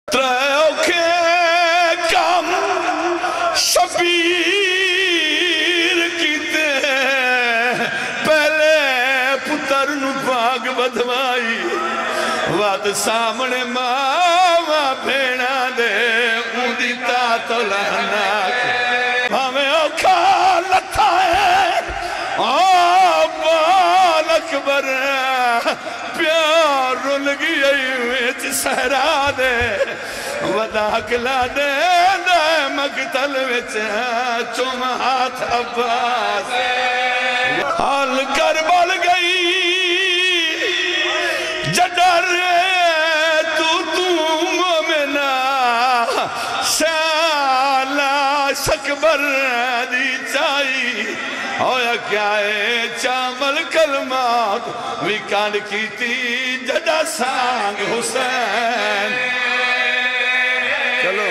ترائیو کے کام شبیر کیتے پہلے پتر نو باغ بدوائی وات سامنے ماں بھینا دے اندی تاتو لانا ہمیں اوکھا لتھا ہے بال اکبر پیار رول گئی ویچ سہرا دے ودا کلا دے دائے مقتل ویچ چوم ہاتھ عباس حال کربل گئی جڈر تو مومنہ شالا شکبر دی چائی ہویا کیا ہے چامل کلمات ویکان کی تی جڈا سانگ حسین چلو